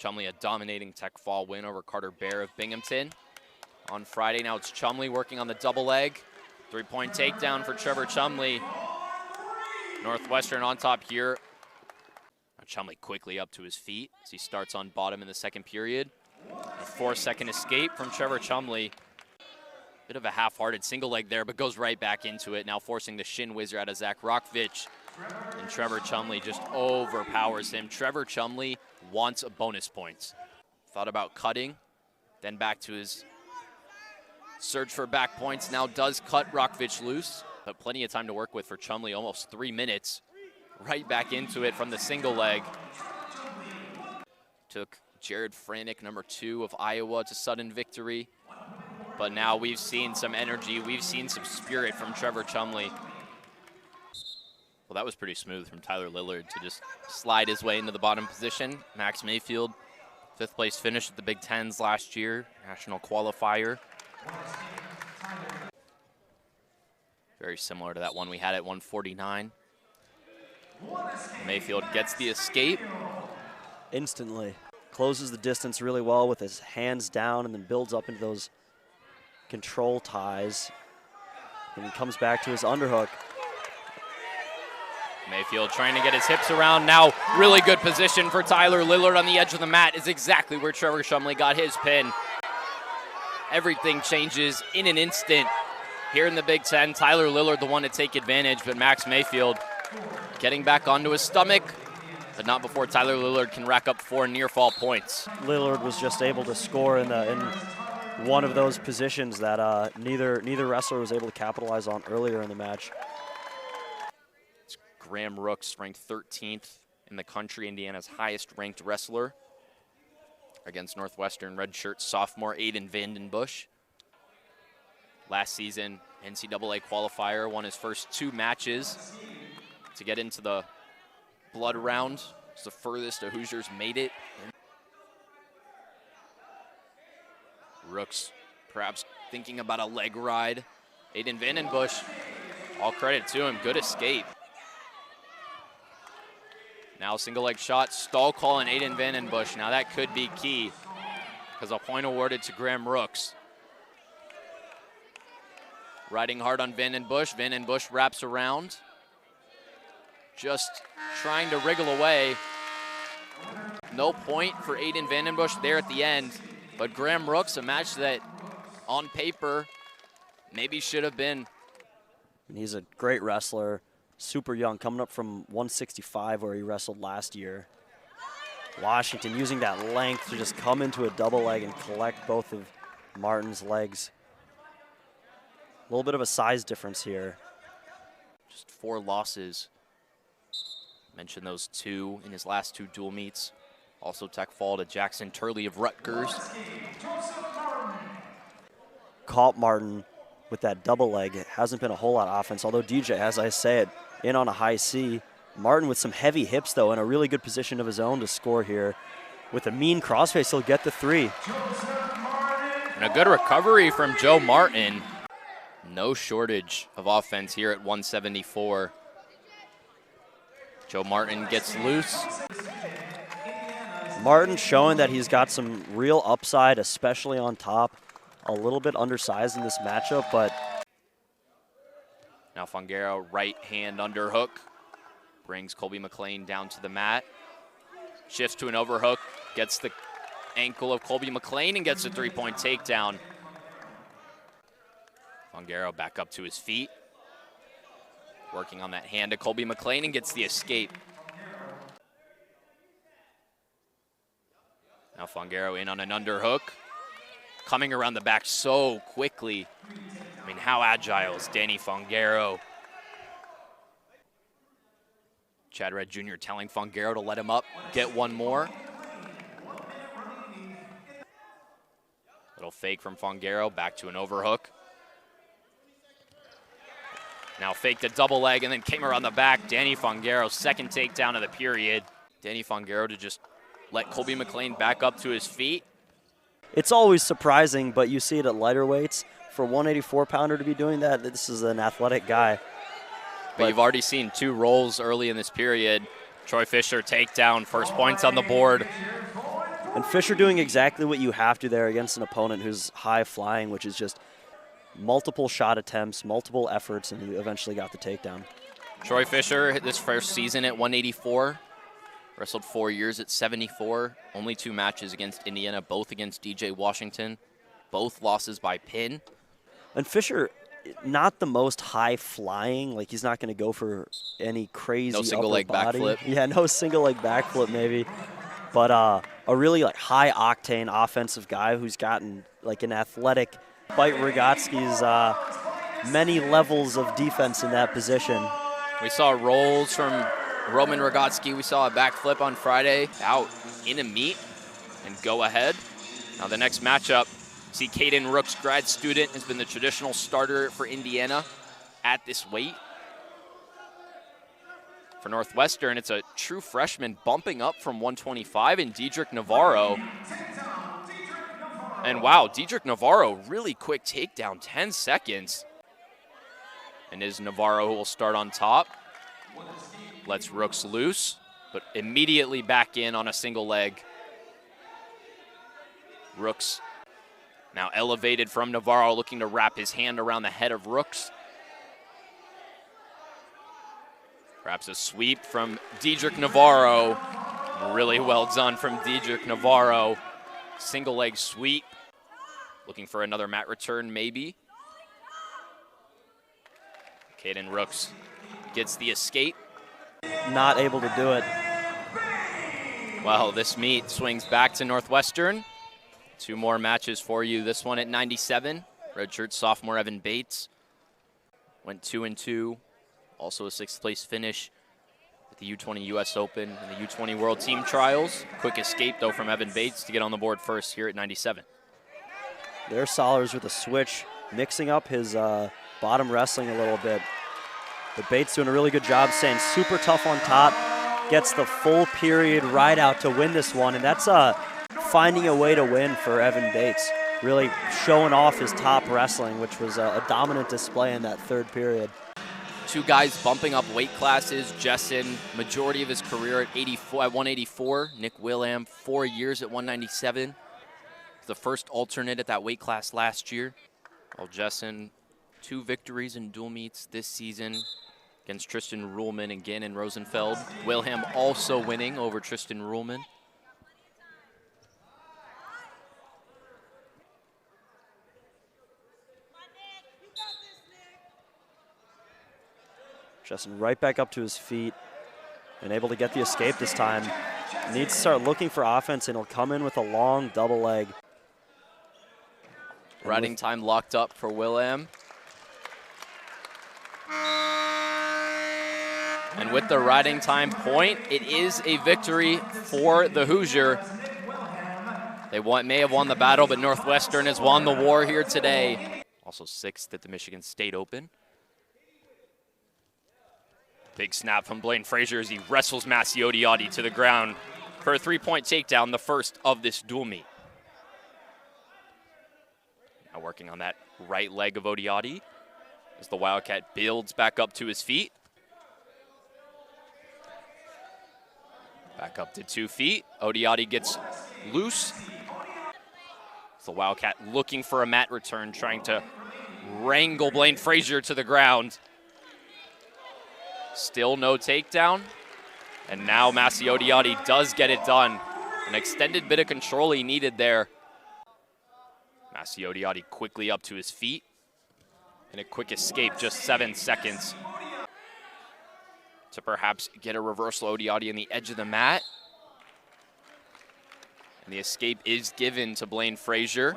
Chumley a dominating tech fall win over Carter Bear of Binghamton on Friday. Now it's Chumley working on the double leg. 3-point takedown for Trevor Chumley. Northwestern on top here. Now Chumley quickly up to his feet as he starts on bottom in the second period. A 4-second escape from Trevor Chumley. Bit of a half-hearted single leg there, but goes right back into it, now forcing the shin whizzer out of Zach Rockvich. And Trevor Chumley just overpowers him. Trevor Chumley wants bonus points. Thought about cutting, then back to his search for back points. Now does cut Rockvich loose, but plenty of time to work with for Chumley, almost 3 minutes. Right back into it from the single leg. Took Jared Franick, number 2 of Iowa, to sudden victory. But now we've seen some energy, we've seen some spirit from Trevor Chumley. Well, that was pretty smooth from Tyler Lillard to just slide his way into the bottom position. Max Mayfield, 5th place finish at the Big Tens last year, national qualifier. Very similar to that one we had at 149. Mayfield gets the escape. Instantly. Closes the distance really well with his hands down and then builds up into those control ties. And he comes back to his underhook. Mayfield trying to get his hips around. Now really good position for Tyler Lillard on the edge of the mat is exactly where Trevor Chumley got his pin. Everything changes in an instant here in the Big Ten. Tyler Lillard the one to take advantage, but Max Mayfield getting back onto his stomach, but not before Tyler Lillard can rack up 4 near fall points. Lillard was just able to score in one of those positions that neither wrestler was able to capitalize on earlier in the match. It's Graham Rooks, ranked 13th in the country, Indiana's highest ranked wrestler, against Northwestern redshirt sophomore Aiden Vandenbush. Last season, NCAA qualifier, won his first 2 matches to get into the blood round. It's the furthest the Hoosiers made it. Rooks perhaps thinking about a leg ride. Aiden Vandenbush, all credit to him, good escape. Now single leg shot, stall call on Aiden Vandenbush. Now that could be key, because a point awarded to Graham Rooks. Riding hard on Vandenbush. Vandenbush wraps around. Just trying to wriggle away. No point for Aiden Vandenbush there at the end, but Graham Rooks, a match that on paper maybe should have been. And he's a great wrestler, super young, coming up from 165 where he wrestled last year. Washington using that length to just come into a double leg and collect both of Martin's legs. A little bit of a size difference here. Just 4 losses. Mentioned those 2 in his last 2 dual meets. Also tech fall to Jackson Turley of Rutgers. Caught Martin with that double leg. It hasn't been a whole lot of offense, although DJ, as I said, in on a high C. Martin with some heavy hips, though, in a really good position of his own to score here. With a mean crossface, he'll get the 3. And a good recovery from Joe Martin. No shortage of offense here at 174. Joe Martin gets loose. Martin showing that he's got some real upside, especially on top. A little bit undersized in this matchup, but... Now Fongaro, right hand underhook. Brings Colby McLean down to the mat. Shifts to an overhook. Gets the ankle of Colby McLean and gets a 3-point takedown. Fongaro back up to his feet. Working on that hand to Colby McLean and gets the escape. Now Fongaro in on an underhook. Coming around the back so quickly. I mean, how agile is Danny Fongaro? Chad Red Jr. telling Fongaro to let him up, get one more. Little fake from Fongaro, back to an overhook. Now faked a double leg and then came around the back. Danny Fongaro, 2nd takedown of the period. Danny Fongaro to just let Colby McLean back up to his feet. It's always surprising, but you see it at lighter weights. For a 184-pounder to be doing that, this is an athletic guy. But you've already seen 2 rolls early in this period. Troy Fisher takedown, first points on the board. And Fisher doing exactly what you have to there against an opponent who's high flying, which is just multiple shot attempts, multiple efforts, and he eventually got the takedown. Troy Fisher hit this first season at 184, wrestled 4 years at 74, only 2 matches against Indiana, both against DJ Washington, both losses by pin. And Fisher, not the most high flying, like he's not going to go for any crazy No single leg body. backflip. Yeah, no single leg backflip maybe. But a really like high octane offensive guy who's gotten like an athletic, despite Rogotsky's many levels of defense in that position. We saw rolls from Roman Rogotsky. We saw a backflip on Friday out in a meet and go ahead. Now the next matchup, see Caden Rooks, grad student, has been the traditional starter for Indiana at this weight. For Northwestern, it's a true freshman bumping up from 125 in Dedric Navaro. And wow, Dedric Navaro, really quick takedown, 10 seconds. And is Navaro who will start on top. Lets Rooks loose, but immediately back in on a single leg. Rooks now elevated from Navaro, looking to wrap his hand around the head of Rooks. Perhaps a sweep from Dedric Navaro. Really well done from Dedric Navaro. Single leg sweep. Looking for another mat return, maybe. Caden Rooks gets the escape. Not able to do it. Well, this meet swings back to Northwestern. 2 more matches for you. This one at 97. Redshirt sophomore Evan Bates went 2-2. Also a 6th place finish at the U20 US Open and the U20 World Team Trials. Quick escape though from Evan Bates to get on the board first here at 97. There's Sollers with a switch, mixing up his bottom wrestling a little bit. But Bates doing a really good job staying super tough on top. Gets the full period ride out to win this one, and that's finding a way to win for Evan Bates. Really showing off his top wrestling, which was a dominant display in that 3rd period. 2 guys bumping up weight classes. Jessen, majority of his career at 184. Nick Willam, 4 years at 197. The first alternate at that weight class last year. While Jessen, 2 victories in dual meets this season against Tristan Ruhlman and Gannon Rosenfeld. Wilhelm also winning over Tristan Ruhlman. Justin right back up to his feet and able to get the escape this time. Needs to start looking for offense, and he'll come in with a long double leg. Riding time locked up for Wilhelm. And with the riding time point, it is a victory for the Hoosier. They may have won the battle, but Northwestern has won the war here today. Also 6th at the Michigan State Open. Big snap from Blaine Frazier as he wrestles Massiodiotti to the ground for a 3-point takedown, the first of this dual meet. Now working on that right leg of Odiotti as the Wildcat builds back up to his feet. Back up to 2 feet. Odiotti gets loose. It's the Wildcat looking for a mat return, trying to wrangle Blaine Frazier to the ground. Still no takedown. And now Massiodiotti does get it done. An extended bit of control he needed there. Massiodiotti quickly up to his feet. And a quick escape, just 7 seconds to perhaps get a reversal Odiotti on the edge of the mat. And the escape is given to Blaine Frazier.